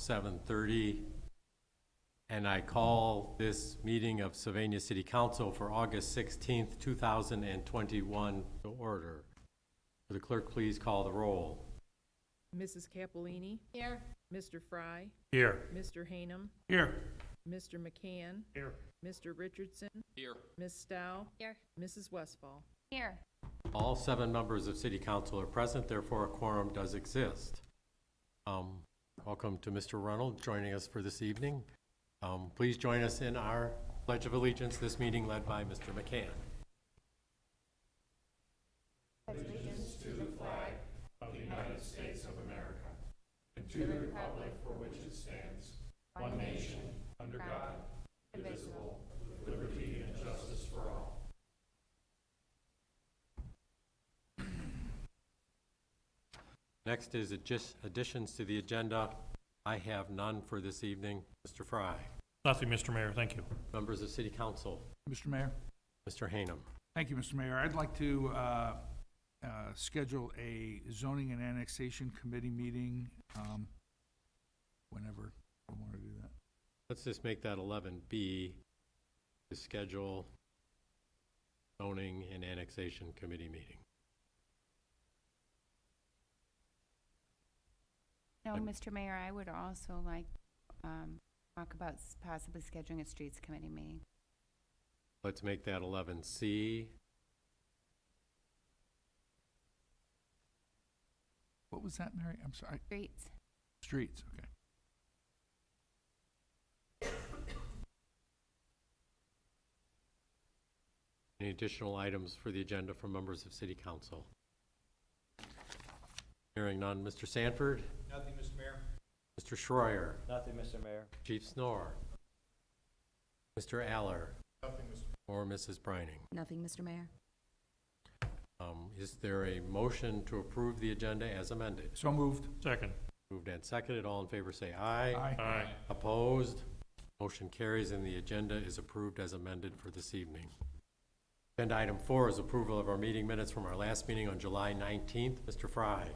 7:30, and I call this meeting of Sylvania City Council for August 16th, 2021 to order. Will the clerk please call the roll? Mrs. Cappellini? Here. Mr. Fry? Here. Mr. Hanum? Here. Mr. McCann? Here. Mr. Richardson? Here. Ms. Stowe? Here. Mrs. Westfall? Here. All 7 members of City Council are present, therefore a quorum does exist. Welcome to Mr. Reynolds joining us for this evening. Please join us in our Pledge of Allegiance, this meeting led by Mr. McCann. Allegiance to the flag of the United States of America and to the republic for which it stands, one nation, under God, indivisible, with liberty and justice for all. Next is additions to the agenda. I have none for this evening. Mr. Fry. Nothing, Mr. Mayor. Thank you. Members of City Council. Mr. Mayor. Mr. Hanum. Thank you, Mr. Mayor. I'd like to schedule a zoning and annexation committee meeting whenever we want to do that. Let's just make that 11B, to schedule zoning and annexation committee meeting. No, Mr. Mayor, I would also like talk about possibly scheduling a streets committee meeting. Let's make that 11C. What was that, Mary? I'm sorry. Streets. Streets, okay. Any additional items for the agenda from members of City Council? Hearing none. Mr. Sanford? Nothing, Mr. Mayor. Mr. Schroyer? Nothing, Mr. Mayor. Chief Snore? Mr. Aller? Nothing, Mr. Or Mrs. Brining? Nothing, Mr. Mayor. Is there a motion to approve the agenda as amended? So moved. Second. Moved and seconded. All in favor say aye. Aye. Aye. Opposed? Motion carries and the agenda is approved as amended for this evening. Agenda item 4 is approval of our meeting minutes from our last meeting on July 19th. Mr. Fry.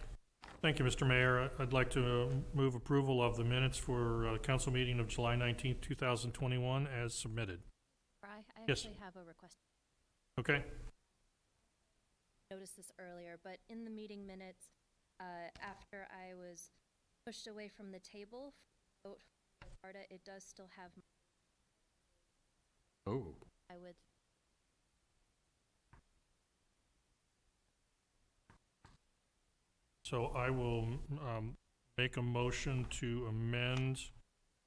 Thank you, Mr. Mayor. I'd like to move approval of the minutes for council meeting of July 19th, 2021 as submitted. I Yes. actually have a request. Okay. I noticed this earlier, but in the meeting minutes, after I was pushed away from the table, vote for Florida, it does still have, Oh, I would, So I will make a motion to amend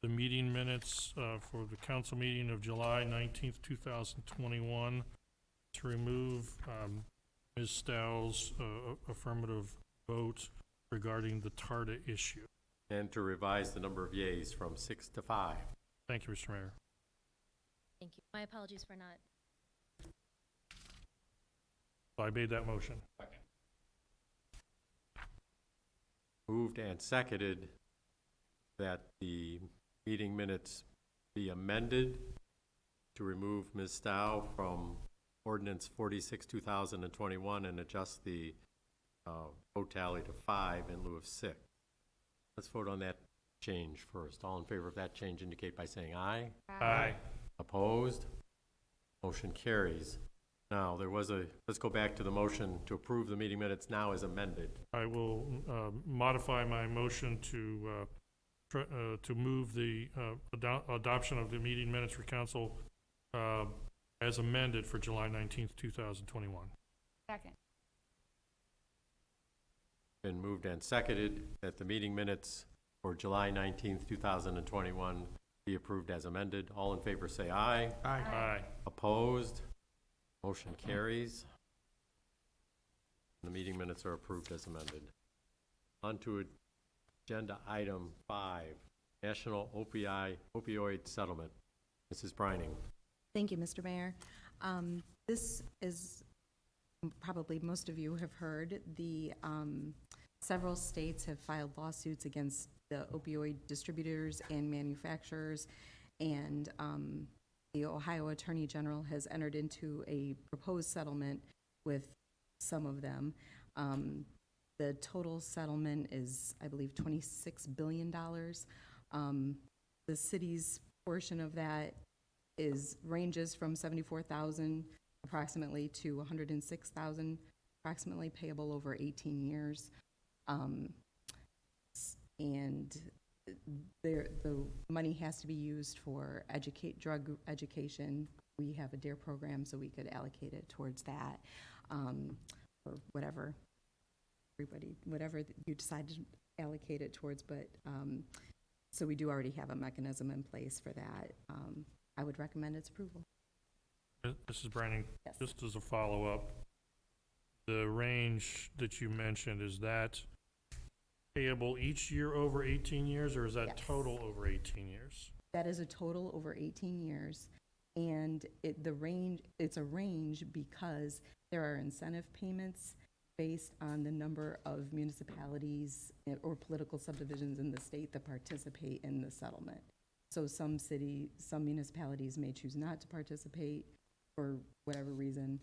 the meeting minutes for the council meeting of July 19th, 2021 to remove Ms. Stow's affirmative vote regarding the TARDA issue. and to revise the number of yeas from 6 to 5. Thank you, Mr. Mayor. thank you. My apologies for not. I made that motion. Moved and seconded that the meeting minutes be amended to remove Ms. Stowe from Ordinance 46, 2021 and adjust the vote tally to 5 in lieu of 6. Let's vote on that change first. All in favor of that change indicate by saying aye. Aye. Opposed? Motion carries. Now, let's go back to the motion to approve the meeting minutes now as amended. I will modify my motion to move the adoption of the meeting minutes for council as amended for July 19th, 2021. Second. Been moved and seconded that the meeting minutes for July 19th, 2021 be approved as amended. All in favor say aye. Aye. Aye. Opposed? Motion carries. The meeting minutes are approved as amended. On to agenda item 5, National Opioid Settlement. Mrs. Brining. Thank you, Mr. Mayor. This is, probably most of you have heard, several states have filed lawsuits against the opioid distributors and manufacturers, and the Ohio Attorney General has entered into a proposed settlement with some of them. The total settlement is, I believe, $26 billion. The city's portion of that ranges from 74,000 approximately to 106,000 approximately, payable over 18 years. And the money has to be used for drug education. We have a DARE program, so we could allocate it towards that, or whatever you decide to allocate it towards, but, so we do already have a mechanism in place for that. I would recommend its approval. Mrs. Branning, Yes. just as a follow-up, the range that you mentioned, is that payable each year over 18 years, or is that Yes. total over 18 years? That is a total over 18 years, and it's a range because there are incentive payments based on the number of municipalities or political subdivisions in the state that participate in the settlement. So some municipalities may choose not to participate for whatever reason,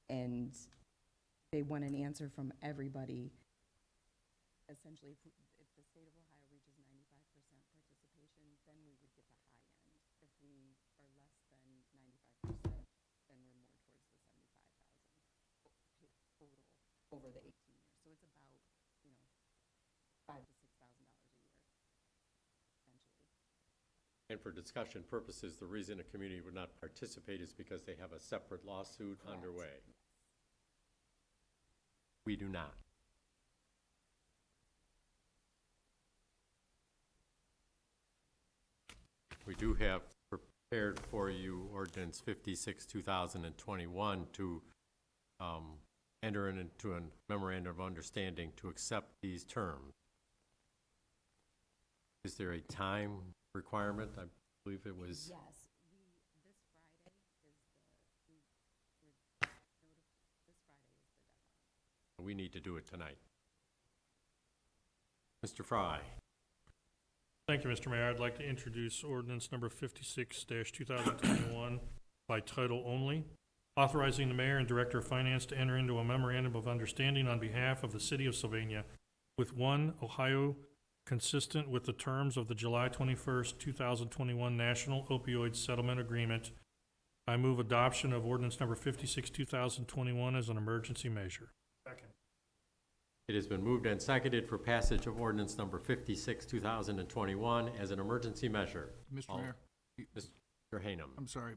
and they want an answer from everybody. Essentially, if the state of Ohio reaches 95% participation, then we would get the high end. If we are less than 95%, then we're more towards the 75,000 total over the 18 years. So it's about, $5,000 to $6,000 a year, essentially. And for discussion purposes, the reason a community would not participate is because they have a separate lawsuit Correct. underway. We do not. We do have prepared for you Ordinance 56, 2021 to enter into a memorandum of understanding to accept these terms. Is there a time requirement? I believe it was. Yes, this Friday is the deadline. We need to do it tonight. Mr. Fry. Thank you, Mr. Mayor. I'd like to introduce ordinance number 56-2021 by title only, authorizing the mayor and director of finance to enter into a memorandum of understanding on behalf of the city of Sylvania with One Ohio, consistent with the terms of the July 21st, 2021 National Opioid Settlement Agreement. I move adoption of ordinance number 56-2021 as an emergency measure. Second. It has been moved and seconded for passage of ordinance number 56, 2021 as an emergency measure. Mr. Mayor, Mr. Hainum. I'm sorry,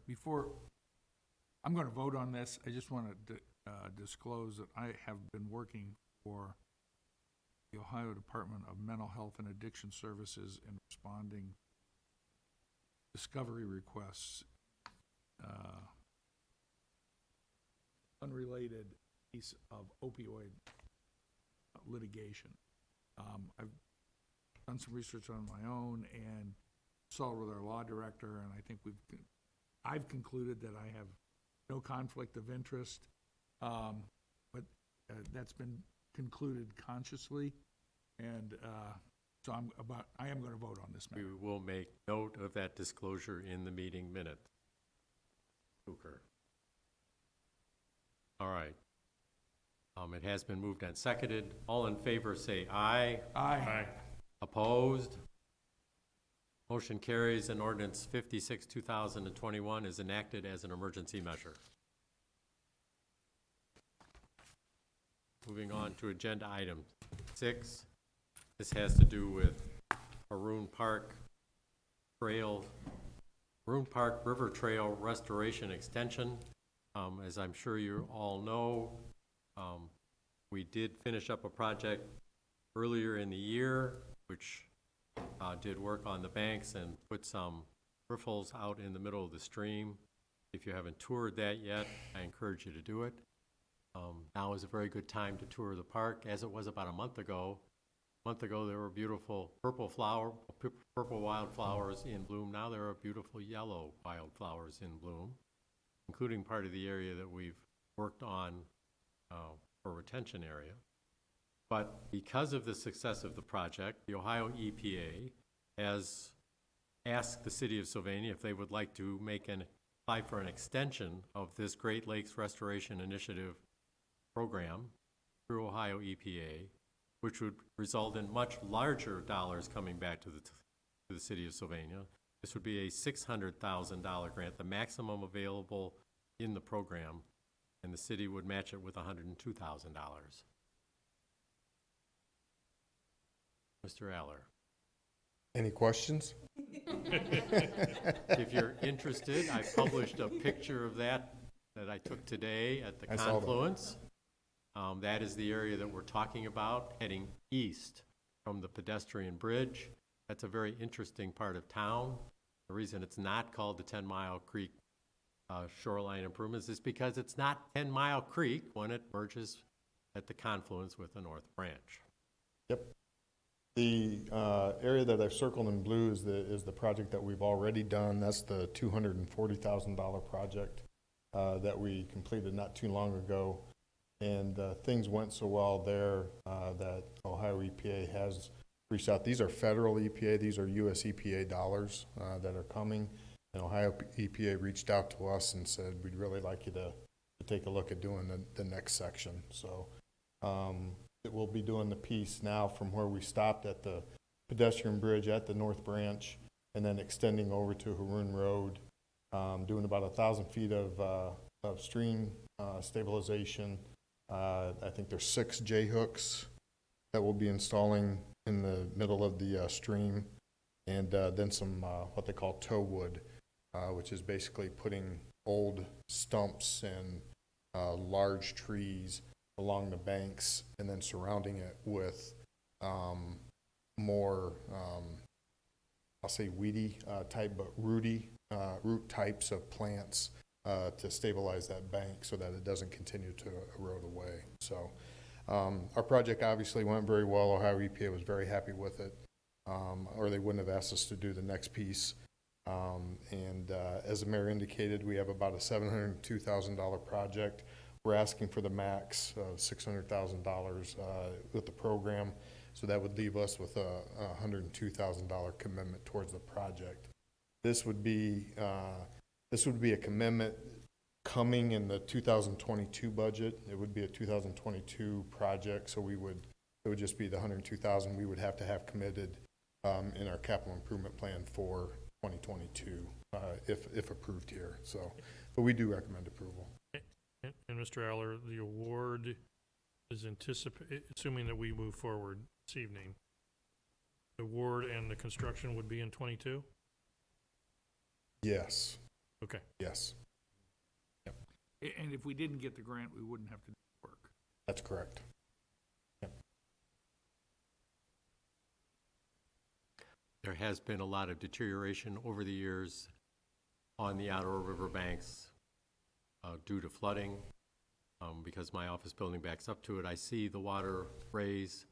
I'm going to vote on this. I just want to disclose that I have been working for the Ohio Department of Mental Health and Addiction Services in responding discovery requests, unrelated piece of opioid litigation. I've done some research on my own and consulted with our law director, and I think I've concluded that I have no conflict of interest, but that's been concluded consciously, and so I am going to vote on this matter. We will make note of that disclosure in the meeting minutes. Hooker. All right. It has been moved and seconded. All in favor say aye. Aye. Opposed? Motion carries, and ordinance 56, 2021 is enacted as an emergency measure. Moving on to agenda item 6. This has to do with Haroon Park River Trail Restoration Extension. As I'm sure you all know, we did finish up a project earlier in the year, which did work on the banks and put some riffles out in the middle of the stream. If you haven't toured that yet, I encourage you to do it. Now is a very good time to tour the park, as it was about a month ago. A month ago, there were beautiful purple wildflowers in bloom. Now there are beautiful yellow wildflowers in bloom, including part of the area that we've worked on for retention area. But because of the success of the project, the Ohio EPA has asked the city of Sylvania if they would like to apply for an extension of this Great Lakes Restoration Initiative program through Ohio EPA which would result in much larger dollars coming back to the city of Sylvania. This would be a $600,000 grant, the maximum available in the program, and the city would match it with $102,000. Mr. Aller. Any questions? If you're interested, I published a picture of that I took today at the I saw that. confluence. That is the area that we're talking about, heading east from the pedestrian bridge. That's a very interesting part of town. The reason it's not called the 10 Mile Creek Shoreline Improvements is because it's not 10 Mile Creek when it merges at the confluence with the North Branch. Yep. The area that I've circled in blue is the project that we've already done. That's the $240,000 project that we completed not too long ago. And things went so well there that Ohio EPA has reached out. These are federal EPA. These are US EPA dollars that are coming. And Ohio EPA reached out to us and said, we'd really like you to take a look at doing the next section. So we'll be doing the piece now from where we stopped at the pedestrian bridge at the North Branch and then extending over to Haroon Road, doing about 1,000 feet of stream stabilization. I think there's 6 J-hooks that we'll be installing in the middle of the stream, and then some what they call tow wood, which is basically putting old stumps and large trees along the banks and then surrounding it with more, I'll say weedy type, but root types of plants to stabilize that bank so that it doesn't continue to erode away. So our project obviously went very well. Ohio EPA was very happy with it, or they wouldn't have asked us to do the next piece. As the mayor indicated, we have about a $702,000 project. We're asking for the max of $600,000 with the program, so that would leave us with a $102,000 commitment towards the project. This would be a commitment coming in the 2022 budget. It would be a 2022 project, so it would just be the $102,000 we would have to have committed in our capital improvement plan for 2022 if approved here. So, but we do recommend approval. And Mr. Aller, the award is assuming that we move forward this evening, the award and the construction would be in 22? Yes. Okay. Yes. Yep. And if we didn't get the grant, we wouldn't have to do the work. That's correct. Yep. There has been a lot of deterioration over the years on the outer river banks due to flooding. Because my office building backs up to it, I see the water rise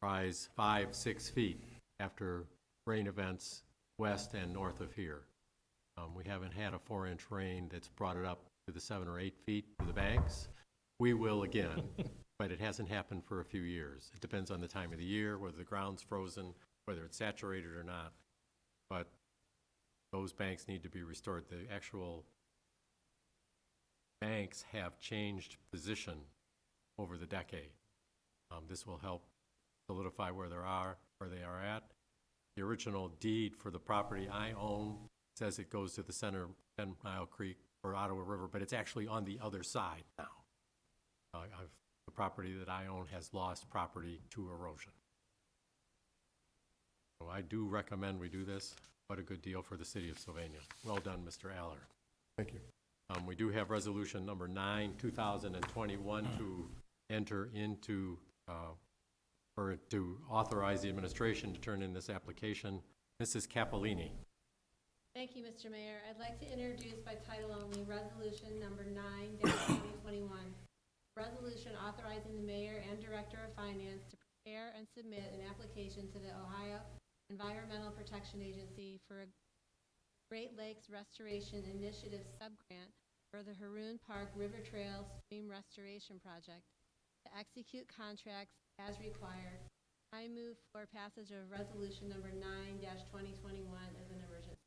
5-6 feet after rain events west and north of here. We haven't had a 4-inch rain that's brought it up to the 7 or 8 feet to the banks. We will again, but it hasn't happened for a few years. It depends on the time of the year, whether the ground's frozen, whether it's saturated or not. But those banks need to be restored. The actual banks have changed position over the decade. This will help solidify where they are at. The original deed for the property I own says it goes to the center of 10 Mile Creek or Ottawa River, but it's actually on the other side now. The property that I own has lost property to erosion. So I do recommend we do this. What a good deal for the city of Sylvania. Well done, Mr. Aller. Thank you. We do have resolution number 9, 2021 to enter into, or to authorize the administration to turn in this application. Mrs. Capolini. Thank you, Mr. Mayor. I'd like to introduce by title only resolution number 9-2021. Resolution authorizing the mayor and director of finance to prepare and submit an application to the Ohio Environmental Protection Agency for a Great Lakes Restoration Initiative subgrant for the Haroon Park River Trail Stream Restoration Project to execute contracts as required. I move for passage of resolution number 9-2021 as an emergency.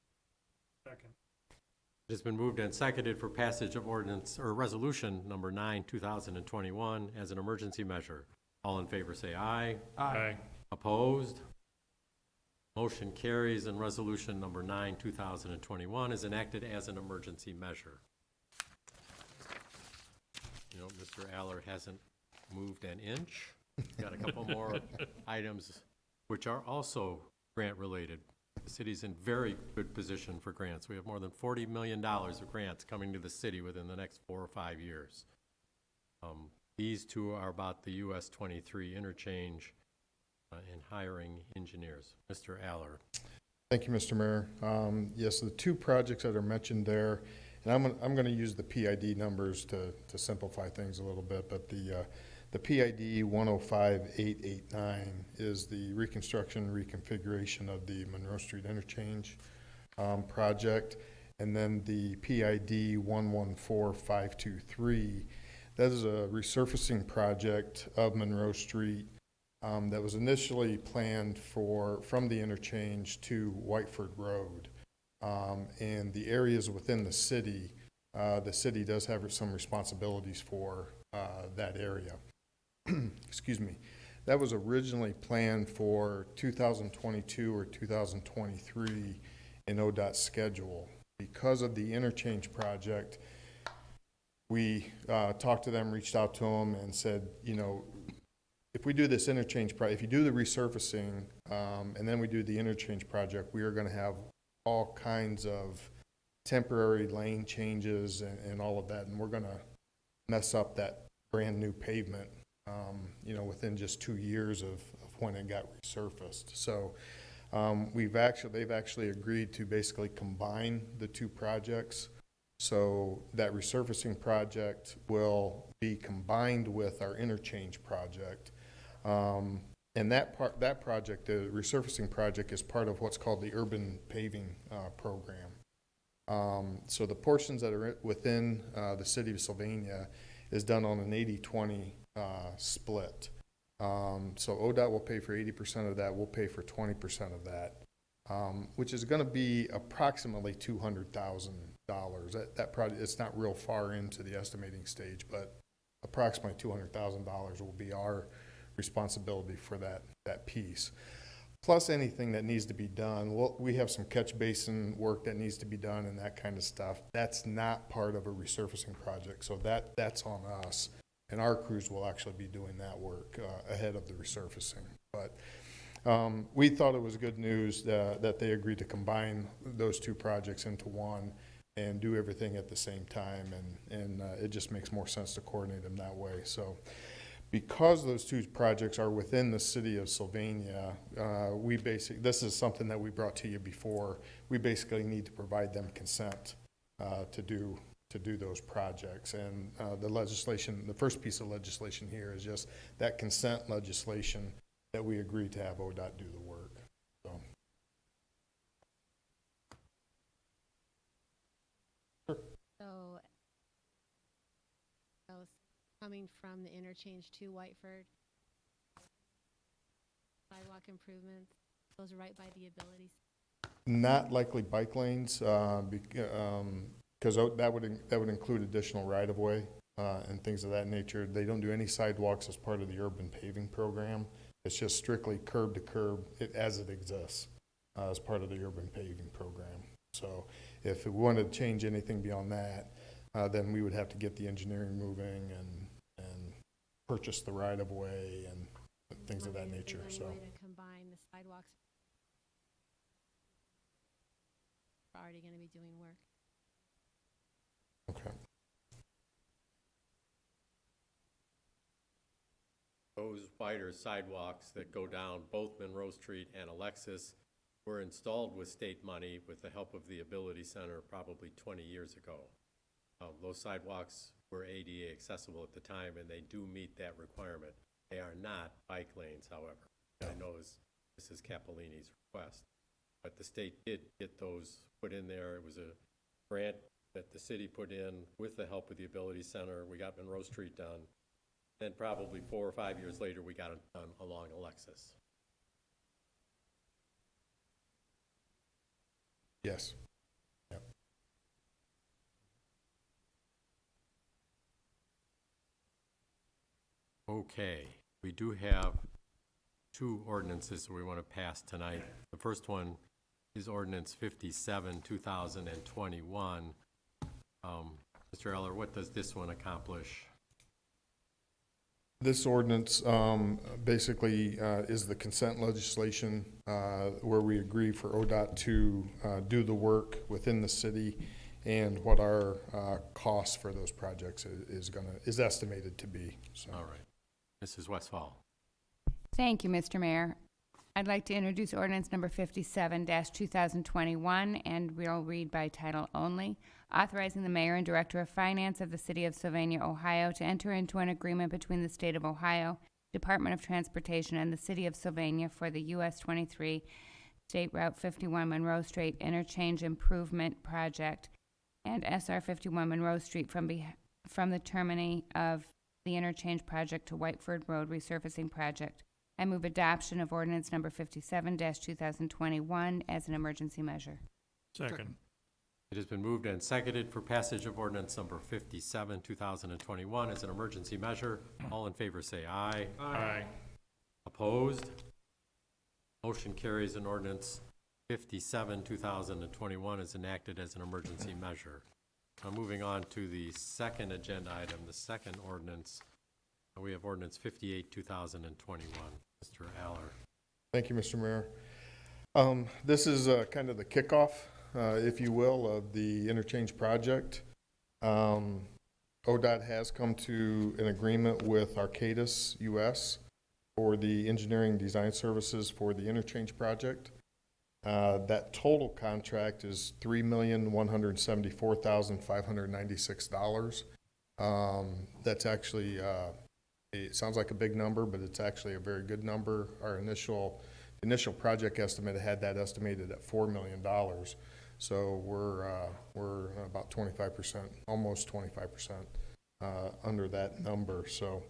Second. It has been moved and seconded for passage of ordinance or resolution number 9, 2021 as an emergency measure. All in favor say aye. Aye. Opposed? Motion carries, and resolution number 9, 2021 is enacted as an emergency measure. You know, Mr. Aller hasn't moved an inch. Got a couple more items which are also grant-related. The city's in very good position for grants. We have more than $40 million of grants coming to the city within the next 4 or 5 years. These two are about the US 23 interchange and hiring engineers. Mr. Aller. Thank you, Mr. Mayor. Yes, the two projects that are mentioned there, and I'm going to use the PID numbers to simplify things a little bit, but the PID 105889 is the reconstruction, reconfiguration of the Monroe Street interchange project, and then the PID 114523, that is a resurfacing project of Monroe Street that was initially planned from the interchange to Whiteford Road. And the areas within the city does have some responsibilities for that area. Excuse me. That was originally planned for 2022 or 2023 in ODOT's schedule. Because of the interchange project, we talked to them, reached out to them, and said, you know, if we do this interchange if you do the resurfacing and then we do the interchange project, we are going to have all kinds of temporary lane changes and all of that, and we're going to mess up that brand new pavement, you know, within just 2 years of when it got resurfaced. So they've actually agreed to basically combine the two projects. So that resurfacing project will be combined with our interchange project. And that project, the resurfacing project, is part of what's called the urban paving program. So the portions that are within the city of Sylvania is done on an 80-20 split. So ODOT will pay for 80% of that. We'll pay for 20% of that, which is going to be approximately $200,000. That project, it's not real far into the estimating stage, but approximately $200,000 will be our responsibility for that piece. Plus anything that needs to be done. We have some catch basin work that needs to be done and that kind of stuff. That's not part of a resurfacing project, so that's on us. And our crews will actually be doing that work ahead of the resurfacing. But we thought it was good news that they agreed to combine those two projects into one and do everything at the same time, and it just makes more sense to coordinate them that way. So because those two projects are within the city of Sylvania, this is something that we brought to you before. We basically need to provide them consent to do those projects. And the first piece of legislation here is just that consent legislation that we agreed to have ODOT do the work. So. So coming from the interchange to Whiteford, sidewalk improvements, those right by the abilities. Not likely bike lanes, because that would include additional right-of-way and things of that nature. They don't do any sidewalks as part of the urban paving program. It's just strictly curb to curb as it exists as part of the urban paving program. So if we wanted to change anything beyond that, then we would have to get the engineering moving and purchase the right-of-way and things of that nature. Is So. there any way to combine the sidewalks? We're already going to be doing work. Okay. Those wider sidewalks that go down both Monroe Street and Alexis were installed with state money with the help of the Ability Center probably 20 years ago. Those sidewalks were ADA accessible at the time, and they do meet that requirement. They are not bike lanes, however. I know this is Capolini's request, but the state did get those put in there. It was a grant that the city put in with the help of the Ability Center. We got Monroe Street done. Then probably 4 or 5 years later, we got it done along Alexis. Yes. Yep. Okay, we do have two ordinances that we want to pass tonight. The first one is Ordinance 57, 2021. Mr. Eller, what does this one accomplish? This ordinance basically is the consent legislation where we agree for ODOT to do the work within the city and what our cost for those projects is estimated to be. So. All right. Mrs. Westfall. Thank you, Mr. Mayor. I'd like to introduce ordinance number 57-2021, and we'll read by title only. Authorizing the mayor and director of finance of the city of Sylvania, Ohio, to enter into an agreement between the state of Ohio, Department of Transportation, and the city of Sylvania for the US 23 State Route 51 Monroe Street Interchange Improvement Project and SR 51 Monroe Street from the termini of the interchange project to Whiteford Road resurfacing project. I move adoption of ordinance number 57-2021 as an emergency measure. Second. It has been moved and seconded for passage of ordinance number 57, 2021 as an emergency measure. All in favor say aye. Aye. Opposed? Motion carries, and ordinance 57, 2021 is enacted as an emergency measure. Now moving on to the second agenda item, the second ordinance. We have ordinance 58, 2021. Mr. Aller. Thank you, Mr. Mayor. This is kind of the kickoff, if you will, of the interchange project. ODOT has come to an agreement with Arcadis US for the engineering design services for the interchange project. That total contract is $3,174,596. That's actually, it sounds like a big number, but it's actually a very good number. Our initial project estimate had that estimated at $4 million. So we're about 25%, almost 25% under that number. So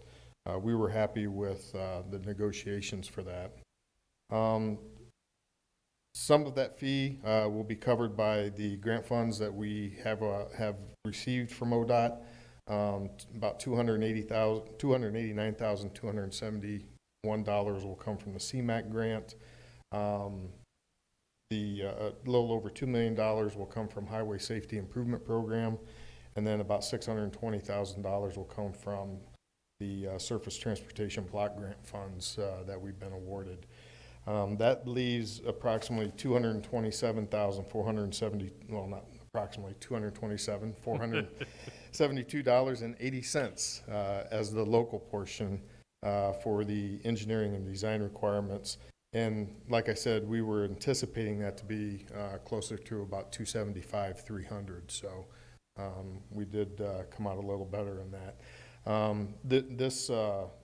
we were happy with the negotiations for that. Some of that fee will be covered by the grant funds that we have received from ODOT. About $289,271 will come from the CMAQ grant. The little over $2 million will come from Highway Safety Improvement Program, and then about $620,000 will come from the Surface Transportation Block Grant funds that we've been awarded. That leaves approximately $227,470, well, not approximately $472.80 as the local portion for the engineering and design requirements. And like I said, we were anticipating that to be closer to about $275,300. So we did come out a little better in that. This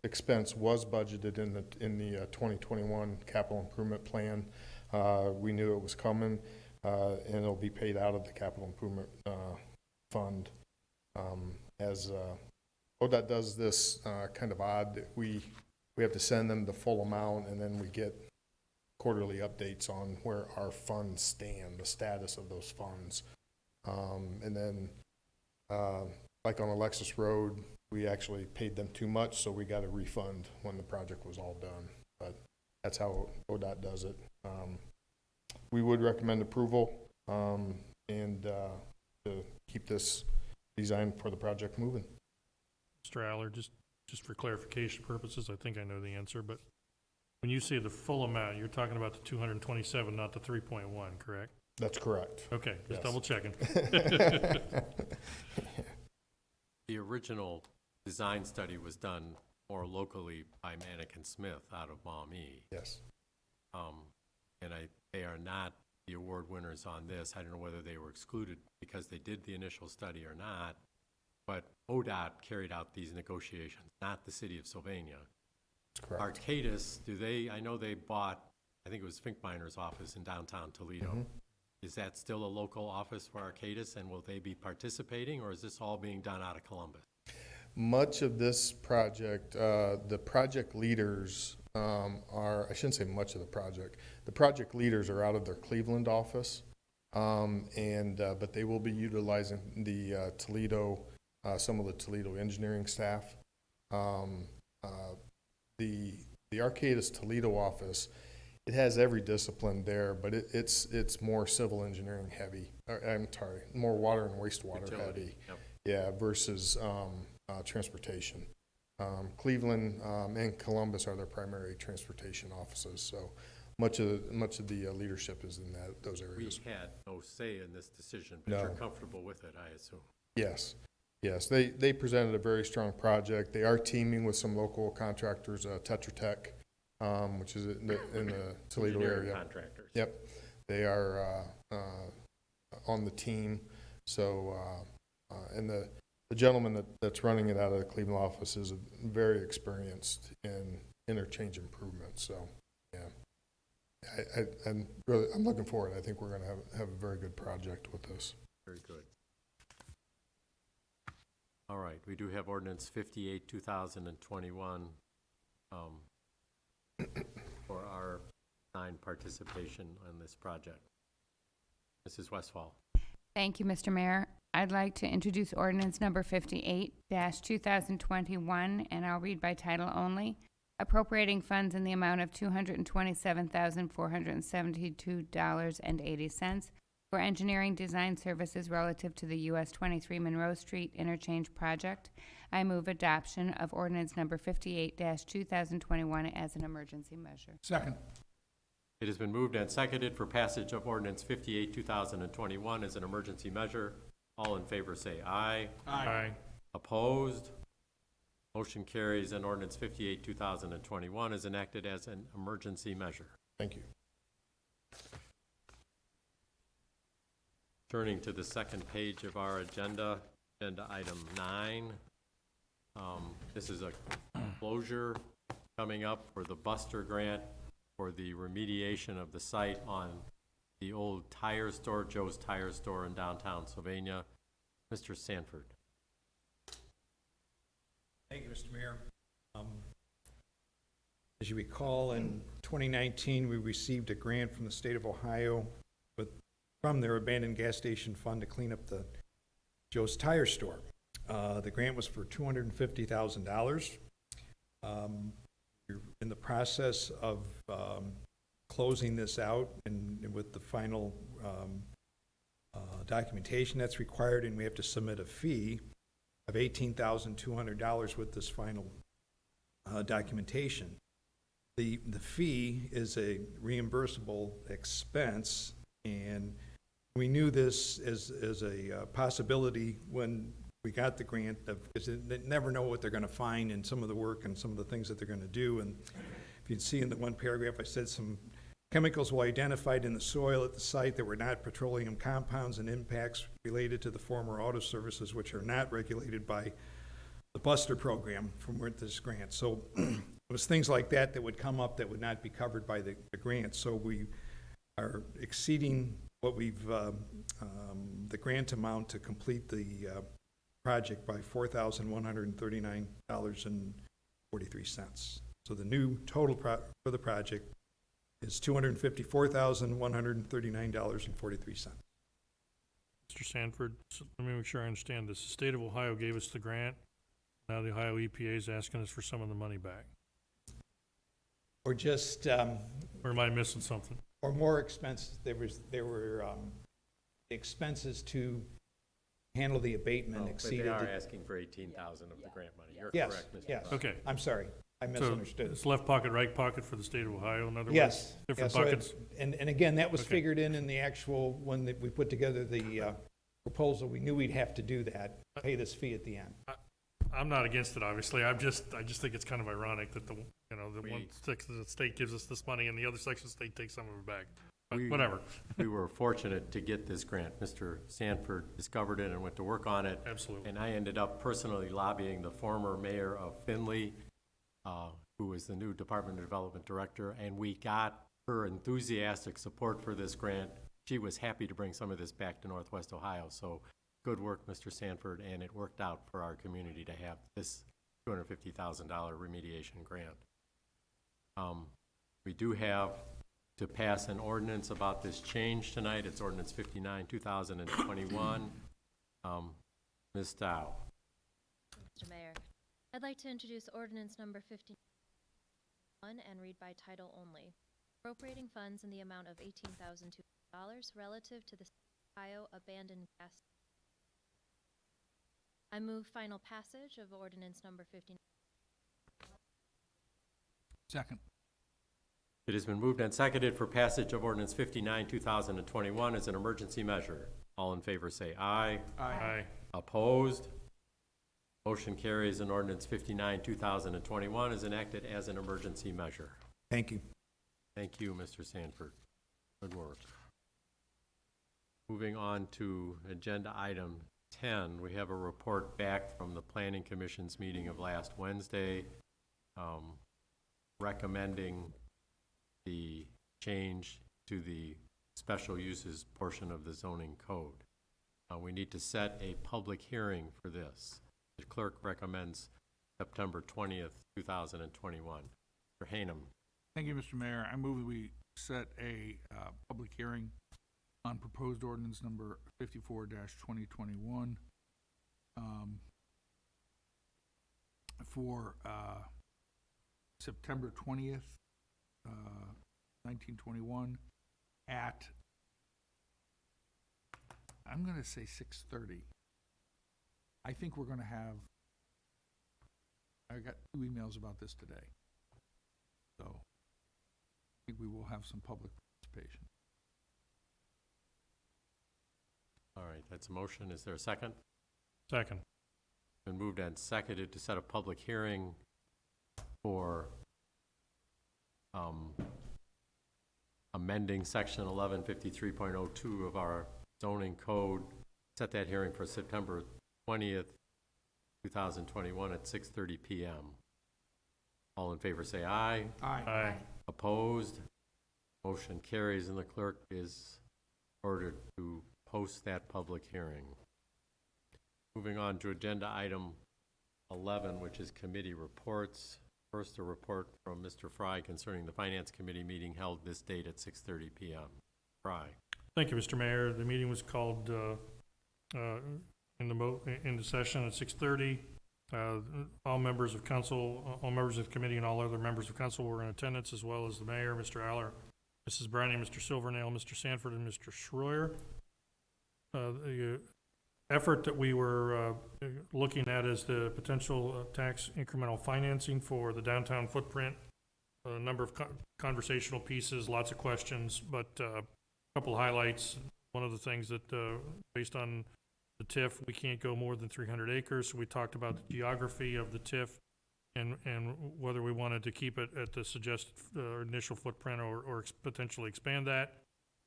expense was budgeted in the 2021 capital improvement plan. We knew it was coming, and it'll be paid out of the capital improvement fund. As ODOT does this kind of odd, we have to send them the full amount, and then we get quarterly updates on where our funds stand, the status of those funds. And then, like on Alexis Road, we actually paid them too much, so we got a refund when the project was all done. But that's how ODOT does it. We would recommend approval and to keep this design for the project moving. Mr. Aller, just for clarification purposes, I think I know the answer, but when you say the full amount, you're talking about the 227, not the 3.1, correct? That's correct. Okay, just Yes. double checking. The original design study was done more locally by Manikin Smith out of Maumee. Yes. And they are not the award winners on this. I don't know whether they were excluded because they did the initial study or not, but ODOT carried out these negotiations, not the city of Sylvania. That's correct. Arcadis, I know they bought, I think it was Finkminer's office in downtown Toledo. Mm-hmm. Is that still a local office for Arcadis, and will they be participating, or is this all being done out of Columbus? Much of this project, the project leaders I shouldn't say much of the project leaders are out of their Cleveland office, but they will be utilizing the Toledo, some of the Toledo engineering staff. the Arcadis Toledo office, it has every discipline there, but it's more civil engineering heavy, I'm sorry, more water and wastewater Utility, heavy. yep. Yeah, versus transportation. Cleveland and Columbus are their primary transportation offices, so much of the leadership is in those We areas. had no say in this decision, but you're No. comfortable with it, I assume. Yes, they presented a very strong project. They are teaming with some local contractors, Tetra Tech, which is in the Toledo Engineering area. contractors. Yep, they are on the team. So, and the gentleman that's running it out of the Cleveland office is very experienced in interchange improvements. So, yeah, I'm looking forward. I think we're going to have a very good project with this. Very good. All right, we do have ordinance 58, 2021, for our participation on this project. Mrs. Westfall. Thank you, Mr. Mayor. I'd like to introduce ordinance number 58-2021, and I'll read by title only. Appropriating funds in the amount of $227,472.80 for engineering design services relative to the US 23 Monroe Street Interchange Project. I move adoption of ordinance number 58-2021 as an emergency measure. Second. It has been moved and seconded for passage of ordinance 58, 2021 as an emergency measure. All in favor say aye. Aye. Opposed? Motion carries, and ordinance 58, 2021 is enacted as an emergency measure. Thank you. Turning to the second page of our agenda, agenda item 9. This is a closure coming up for the Buster Grant for the remediation of the site on the old tire store, Joe's Tire Store in downtown Sylvania. Mr. Sanford. Thank you, Mr. Mayor. As you recall, in 2019, we received a grant from the state of Ohio from their abandoned gas station fund to clean up the Joe's Tire Store. The grant was for $250,000. We're in the process of closing this out and with the final documentation that's required, and we have to submit a fee of $18,200 with this final documentation. The fee is a reimbursable expense, and we knew this as a possibility when we got the grant, because they never know what they're going to find in some of the work and some of the things that they're going to do. And if you'd see in the one paragraph, I said some chemicals were identified in the soil at the site that were not petroleum compounds, and impacts related to the former auto services, which are not regulated by the Buster program from where this grant. So it was things like that that would come up that would not be covered by the grant. So we are exceeding what we've, the grant amount to complete the project by $4,139.43. So the new total for the project is $254,139.43. Mr. Sanford, let me make sure I understand this. The state of Ohio gave us the grant. Now the Ohio EPA is asking us for some of the money back. Or just, Or am I missing something? or more expenses. There were expenses to handle the abatement But they exceeded. are asking for 18,000 of the grant money. You're Yes, correct, Mr. yes. Brown. Okay. I'm sorry, I So misunderstood. it's left pocket, right pocket for the state of Ohio, in other words? Yes. Different yeah, so buckets? And again, that was Okay. figured in the actual, when we put together the proposal, we knew we'd have to do that, pay this fee at the end. I'm not against it, obviously. I just think it's kind of ironic that the one section of the state gives us this money and the other section of the state takes some of it back. But whatever. We were fortunate to get this grant. Mr. Sanford discovered it and went to work on it. Absolutely. And I ended up personally lobbying the former mayor of Findlay, who was the new Department of Development Director, and we got her enthusiastic support for this grant. She was happy to bring some of this back to Northwest Ohio. So good work, Mr. Sanford, and it worked out for our community to have this $250,000 remediation grant. We do have to pass an ordinance about this change tonight. It's ordinance 59, 2021. Ms. Dow. Mr. Mayor, I'd like to introduce ordinance number 59, and read by title only. Appropriating funds in the amount of $18,200 relative to the Ohio abandoned gas. I move final passage of ordinance number 59. Second. It has been moved and seconded for passage of ordinance 59, 2021 as an emergency measure. All in favor say aye. Aye. Opposed? Motion carries, and ordinance 59, 2021 is enacted as an emergency measure. Thank you. Thank you, Mr. Sanford. Good work. Moving on to agenda item 10, we have a report back from the Planning Commission's meeting of last Wednesday, recommending the change to the special uses portion of the zoning code. We need to set a public hearing for this. The clerk recommends September 20th, 2021. Mr. Hanem. Thank you, Mr. Mayor. I move we set a public hearing on proposed ordinance number 54-2021 for September 20th, 1921 at, I'm going to say 6:30. I think we're going to have, I got 2 emails about this today. So I think we will have some public participation. All right, that's a motion. Is there a second? Second. Been moved and seconded to set a public hearing for amending section 1153.02 of our zoning code. Set that hearing for September 20th, 2021 at 6:30 p.m. All in favor say aye. Aye. Opposed? Motion carries, and the clerk is ordered to post that public hearing. Moving on to agenda item 11, which is committee reports. First, a report from Mr. Fry concerning the Finance Committee meeting held this date at 6:30 p.m. Fry. Thank you, Mr. Mayor. The meeting was called into session at 6:30. All members of council, all members of the committee, and all other members of council were in attendance, as well as the mayor, Mr. Aller, Mrs. Browning, Mr. Silvernail, Mr. Sanford, and Mr. Schroyer. The effort that we were looking at is the potential tax incremental financing for the downtown footprint. A number of conversational pieces, lots of questions, but a couple highlights. One of the things that, based on the TIF, we can't go more than 300 acres. So we talked about the geography of the TIF and whether we wanted to keep it at the suggested initial footprint or potentially expand that.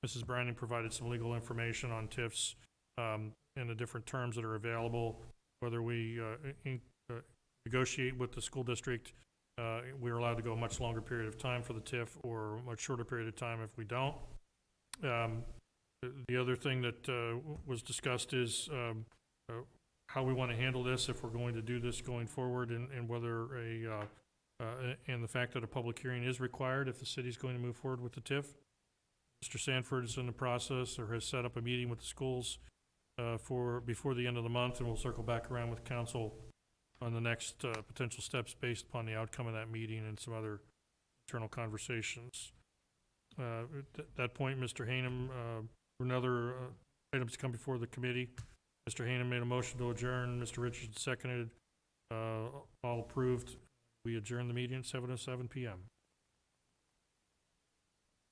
Mrs. Browning provided some legal information on TIFs and the different terms that are available. Whether we negotiate with the school district, we're allowed to go a much longer period of time for the TIF or a much shorter period of time if we don't. The other thing that was discussed is how we want to handle this, if we're going to do this going forward, and whether and the fact that a public hearing is required if the city's going to move forward with the TIF. Mr. Sanford is in the process, or has set up a meeting with the schools before the end of the month, and we'll circle back around with council on the next potential steps based upon the outcome of that meeting and some other internal conversations. At that point, Mr. Hanem, another items to come before the committee. Mr. Hanem made a motion to adjourn. Mr. Richardson seconded. All approved. We adjourn the meeting at 7:07 p.m.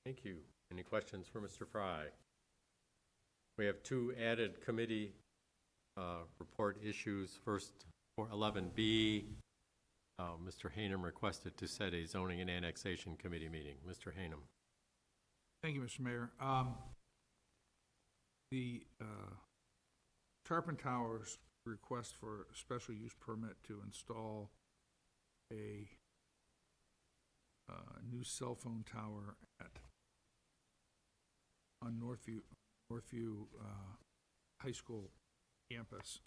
Thank you. Any questions for Mr. Fry? We have 2 added committee report issues. First, for 11B, Mr. Hanem requested to set a zoning and annexation committee meeting. Mr. Hanem. Thank you, Mr. Mayor. The Tarpon Towers request for a special use permit to install a new cell phone tower on Northview High School campus.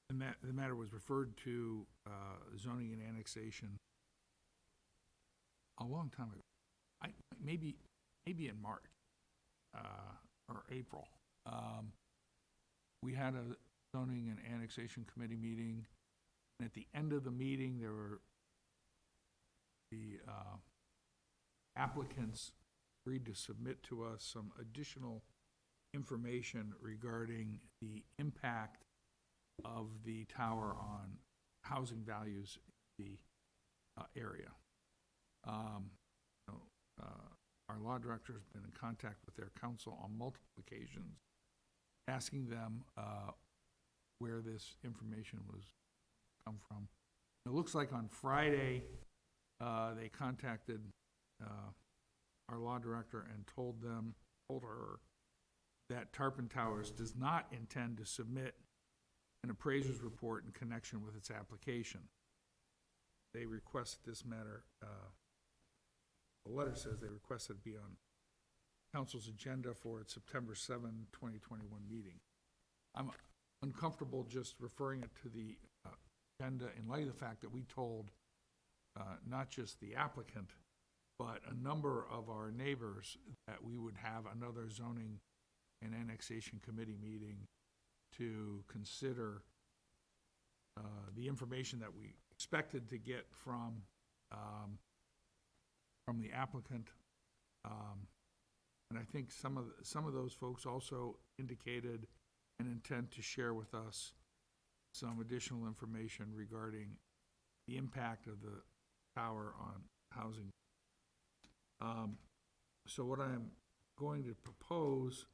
And the matter was referred to zoning and annexation a long time ago. Maybe in March or April. We had a zoning and annexation committee meeting. And at the end of the meeting, there were the applicants agreed to submit to us some additional information regarding the impact of the tower on housing values in the area. Our law director has been in contact with their counsel on multiple occasions, asking them where this information was come from. It looks like on Friday, they contacted our law director and told her that Tarpon Towers does not intend to submit an appraiser's report in connection with its application. They request this matter, the letter says they requested it be on council's agenda for its September 7, 2021 meeting. I'm uncomfortable just referring it to the agenda in light of the fact that we told not just the applicant, but a number of our neighbors that we would have another zoning and annexation committee meeting to consider the information that we expected to get from the applicant. And I think some of those folks also indicated an intent to share with us some additional information regarding the impact of the tower on housing. So what I'm going to propose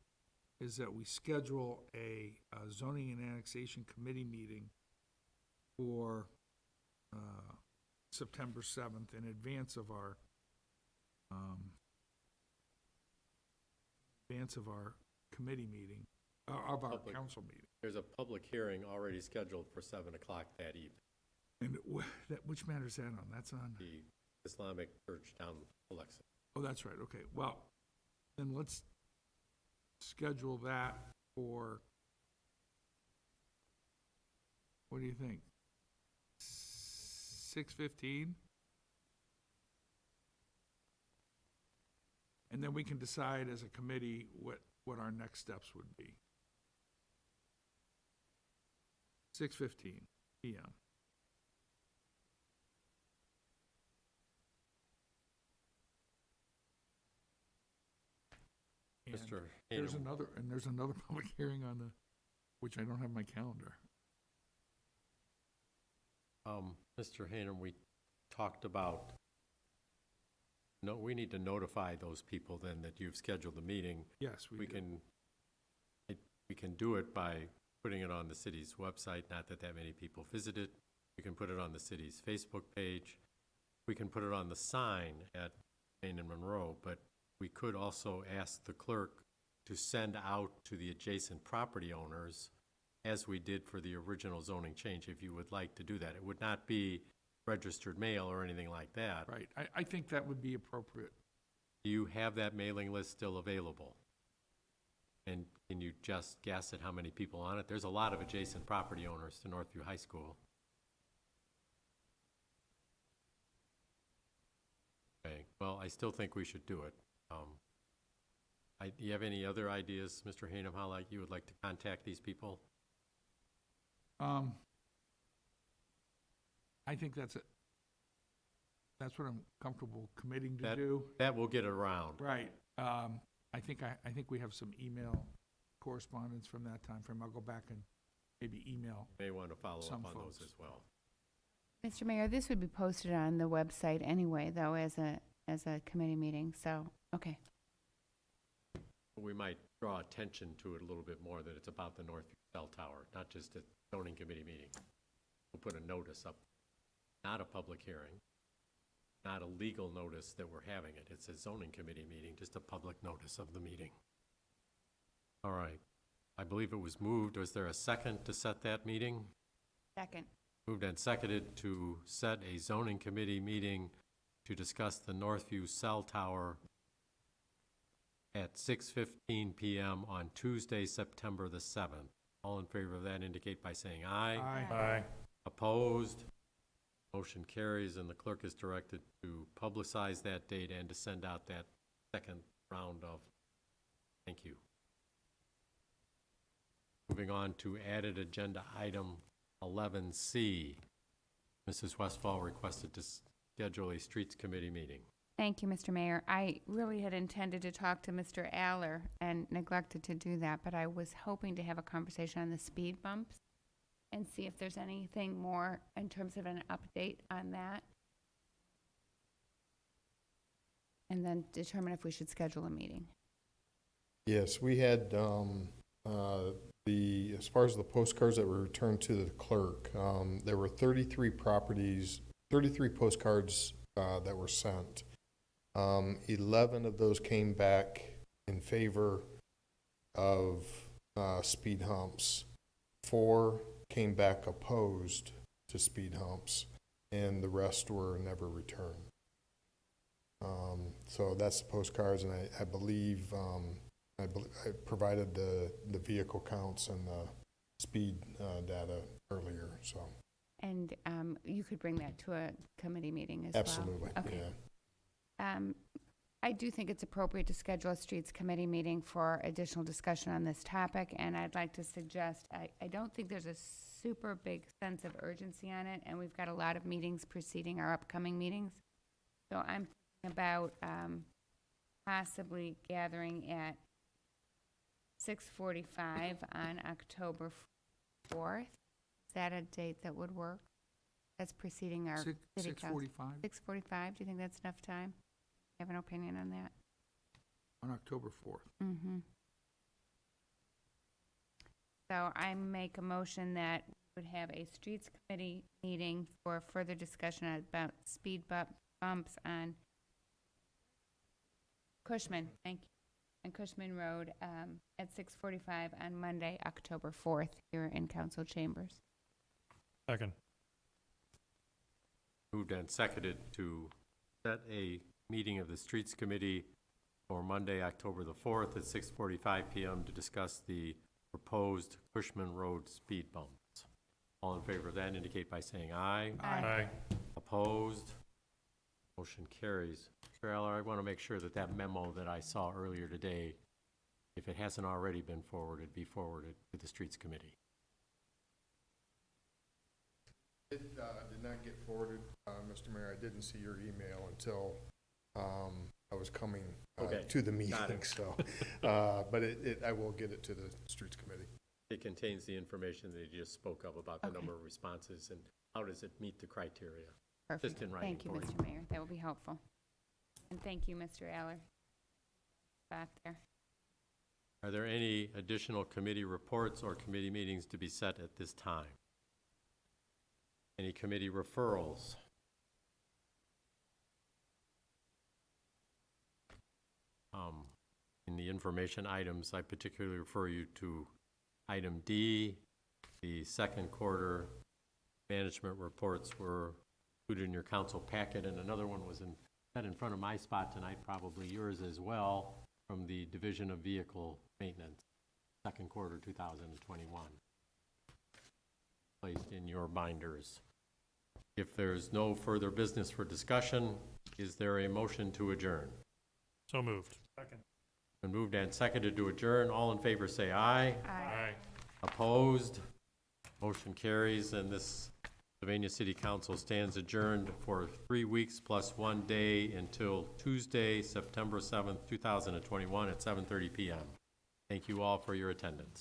is that we schedule a zoning and annexation committee meeting for September 7th in advance of our committee meeting, of our council meeting. There's a public hearing already scheduled for 7 o'clock that evening. And which matter is that on? That's on? The Islamic Church down Alexa. Oh, that's right, okay. Well, then let's schedule that for, what do you think? 6:15? And then we can decide as a committee what our next steps would be. 6:15 p.m. And Mr. there's Hayden, another public hearing on which I don't have my calendar. Mr. Hayden, we talked about, no, we need to notify those people then that you've scheduled the meeting. Yes, we do. We can do it by putting it on the city's website, not that many people visit it. We can put it on the city's Facebook page. We can put it on the sign at Main and Monroe, but we could also ask the clerk to send out to the adjacent property owners, as we did for the original zoning change, if you would like to do that. It would not be registered mail or anything like that. Right, I think that would be appropriate. Do you have that mailing list still available? And can you just guess at how many people on it? There's a lot of adjacent property owners to Northview High School. Okay, well, I still think we should do it. Do you have any other ideas, Mr. Hainham, how you would like to contact these people? I think that's what I'm comfortable committing to do. That will get around. Right. I think we have some email correspondence from that time frame. I'll go back and maybe email. May want to follow up Some on folks. those as well. Mr. Mayor, this would be posted on the website anyway, though, as a committee meeting, so, okay. We might draw attention to it a little bit more, that it's about the Northview Cell Tower, not just a zoning committee meeting. We'll put a notice up, not a public hearing, not a legal notice that we're having it. It's a zoning committee meeting, just a public notice of the meeting. All right. I believe it was moved. Was there a second to set that meeting? Second. Moved and seconded to set a zoning committee meeting to discuss the Northview Cell Tower at 6:15 p.m. on Tuesday, September the 7th. All in favor of that indicate by saying aye. Aye. Opposed? Motion carries, and the clerk is directed to publicize that date and to send out that second round of, thank you. Moving on to added agenda item 11C, Mrs. Westfall requested to schedule a Streets Committee meeting. Thank you, Mr. Mayor. I really had intended to talk to Mr. Aller and neglected to do that, but I was hoping to have a conversation on the speed bumps and see if there's anything more in terms of an update on that. And then determine if we should schedule a meeting. Yes, we had, as far as the postcards that were returned to the clerk, there were 33 postcards that were sent. 11 of those came back in favor of speed humps. 4 came back opposed to speed humps, and the rest were never returned. So that's the postcards, and I believe I provided the vehicle counts and the speed data earlier, so. And you could bring that to a committee meeting as well? Absolutely, Okay. yeah. I do think it's appropriate to schedule a Streets Committee meeting for additional discussion on this topic, and I'd like to suggest, I don't think there's a super big sense of urgency on it, and we've got a lot of meetings preceding our upcoming meetings. So I'm thinking about possibly gathering at 6:45 on October 4th. Is that a date that would work? That's preceding our city council. 6:45 6:45, do you think that's enough time? You have an opinion on that? on October 4th. Mm-hmm. So I make a motion that we would have a Streets Committee meeting for further discussion about speed bumps on Cushman, thank you, on Cushman Road at 6:45 on Monday, October 4th, here in council chambers. Second. Moved and seconded to set a meeting of the Streets Committee for Monday, October the 4th at 6:45 PM to discuss the proposed Cushman Road speed bumps. All in favor of that indicate by saying aye. Aye. Opposed? Motion carries. Mr. Eller, I want to make sure that that memo that I saw earlier today, if it hasn't already been forwarded, be forwarded to the Streets Committee. It did not get forwarded, Mr. Mayor. I didn't see your email until I was coming Okay. to the Got meeting, it. so. But I will get it to the Streets Committee. It contains the information that you just spoke of about the Okay. number of responses and how does it meet the criteria. Perfect. in writing Thank you, for you. Mr. Mayor. That will be helpful. And thank you, Mr. Eller. Back there. Are there any additional committee reports or committee meetings to be set at this time? Any committee referrals? In the information items, I particularly refer you to item D. The second quarter management reports were included in your council packet, and another one was set in front of my spot tonight, probably yours as well, from the Division of Vehicle Maintenance, second quarter 2021. Placed in your binders. If there's no further business for discussion, is there a motion to adjourn? So moved. Second. Been moved and seconded to adjourn. All in favor say aye. Aye. Opposed? Motion carries, and this Sylvania City Council stands adjourned for 3 weeks plus 1 day until Tuesday, September 7th, 2021 at 7:30 PM. Thank you all for your attendance.